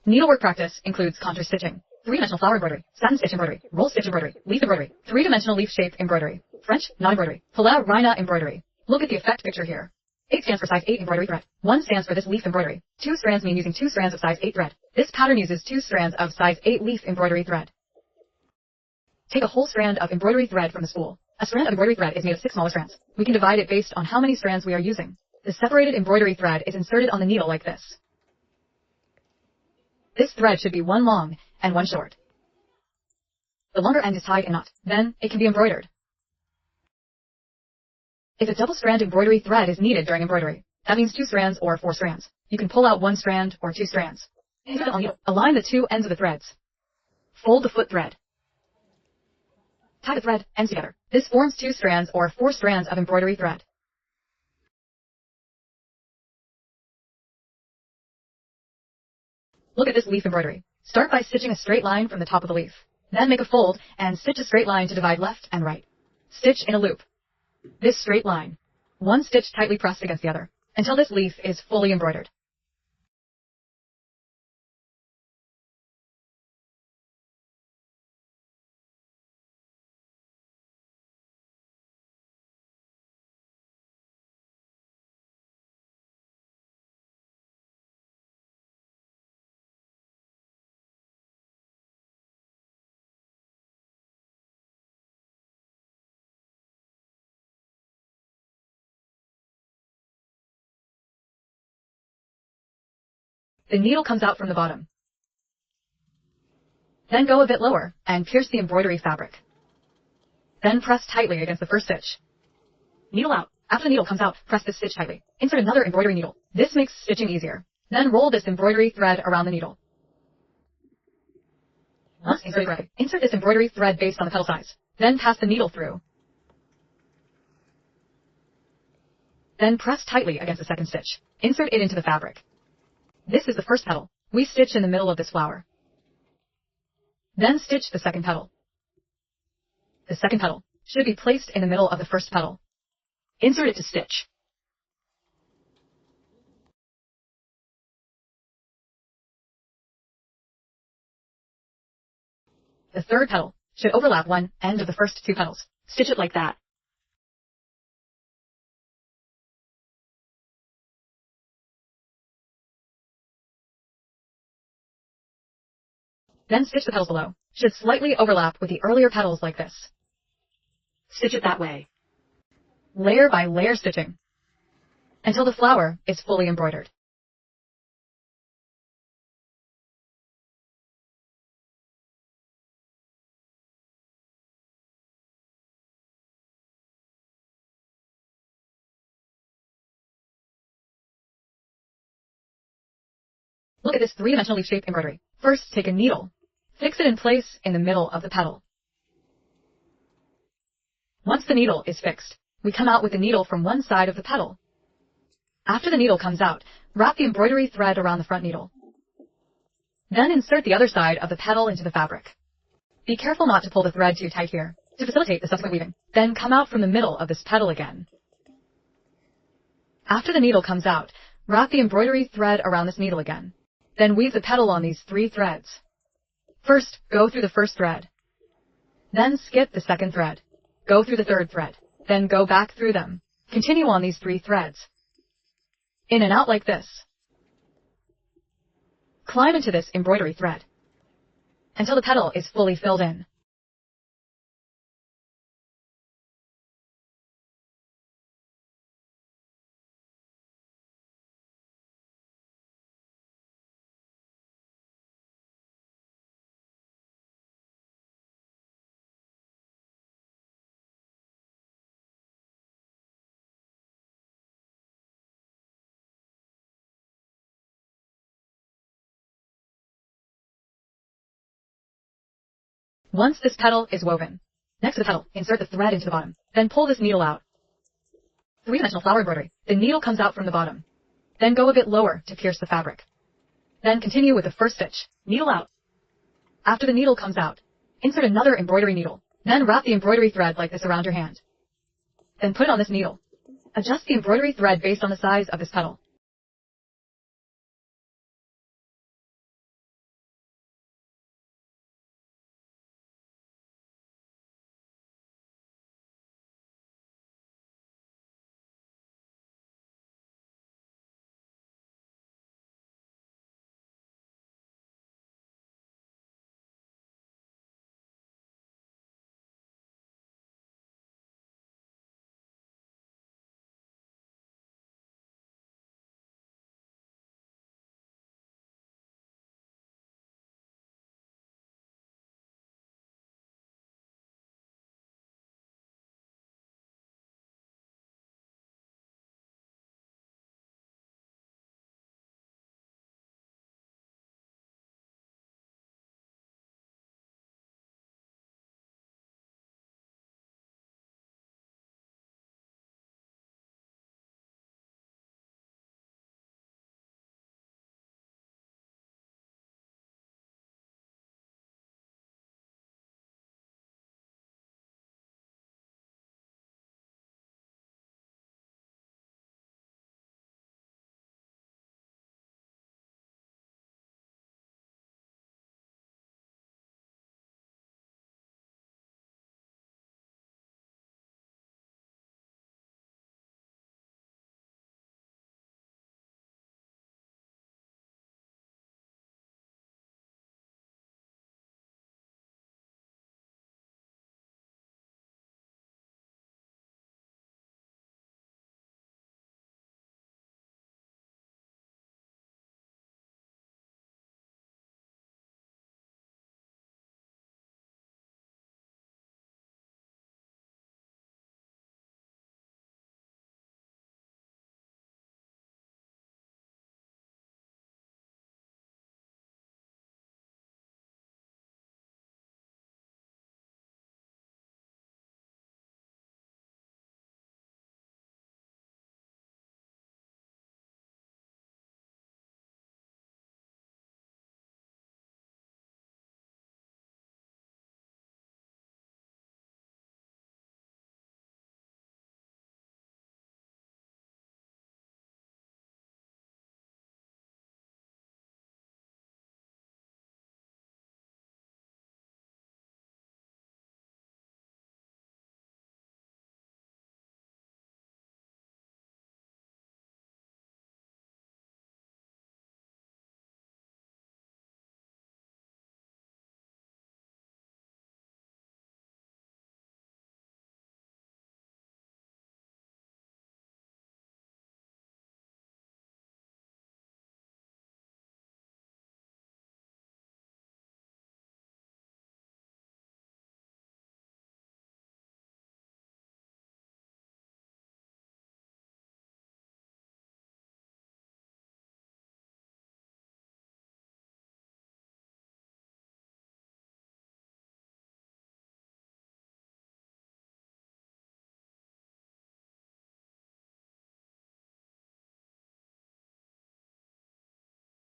Needlework practice includes contour stitching, three-dimensional flower embroidery, satin stitch embroidery, roll stitch embroidery, leaf embroidery, three-dimensional leaf shape embroidery, French knot embroidery, Palau Rhina embroidery. Look at the effect picture here. 8 stands for size 8 embroidery thread. 1 stands for this leaf embroidery. 2 strands mean using 2 strands of size 8 thread. This pattern uses 2 strands of size 8 leaf embroidery thread. Take a whole strand of embroidery thread from the spool. A strand of embroidery thread is made of 6 smaller strands. We can divide it based on how many strands we are using. The separated embroidery thread is inserted on the needle like this. This thread should be 1 long and 1 short. The longer end is tied in knot. Then, it can be embroidered. If a double-strand embroidery thread is needed during embroidery, that means 2 strands or 4 strands. You can pull out 1 strand or 2 strands. Align the 2 ends of the threads. Fold the foot thread. Tie the thread ends together. This forms 2 strands or 4 strands of embroidery thread. Look at this leaf embroidery. Start by stitching a straight line from the top of the leaf. Then make a fold and stitch a straight line to divide left and right. Stitch in a loop. This straight line. 1 stitch tightly pressed against the other, until this leaf is fully embroidered. The needle comes out from the bottom. Then go a bit lower and pierce the embroidery fabric. Then press tightly against the first stitch. Needle out. After the needle comes out, press this stitch tightly. Insert another embroidery needle. This makes stitching easier. Then roll this embroidery thread around the needle. Once inserted, insert this embroidery thread based on the petal size. Then pass the needle through. Then press tightly against the second stitch. Insert it into the fabric. This is the first petal. We stitch in the middle of this flower. Then stitch the second petal. The second petal should be placed in the middle of the first petal. Insert it to stitch. The third petal should overlap one end of the first 2 petals. Stitch it like that. Then stitch the petals below. Should slightly overlap with the earlier petals like this. Stitch it that way. Layer by layer stitching until the flower is fully embroidered. Look at this 3-dimensional leaf shape embroidery. First, take a needle. Fix it in place in the middle of the petal. Once the needle is fixed, we come out with the needle from one side of the petal. After the needle comes out, wrap the embroidery thread around the front needle. Then insert the other side of the petal into the fabric. Be careful not to pull the thread too tight here, to facilitate the subsequent weaving. Then come out from the middle of this petal again. After the needle comes out, wrap the embroidery thread around this needle again. Then weave the petal on these 3 threads. First, go through the first thread. Then skip the second thread. Go through the third thread. Then go back through them. Continue on these 3 threads. In and out like this. Climb into this embroidery thread until the petal is fully filled in. Once this petal is woven, next to the petal, insert the thread into the bottom. Then pull this needle out. 3-dimensional flower embroidery. The needle comes out from the bottom. Then go a bit lower to pierce the fabric. Then continue with the first stitch. Needle out. After the needle comes out, insert another embroidery needle. Then wrap the embroidery thread like this around your hand. Then put it on this needle. Adjust the embroidery thread based on the size of this petal.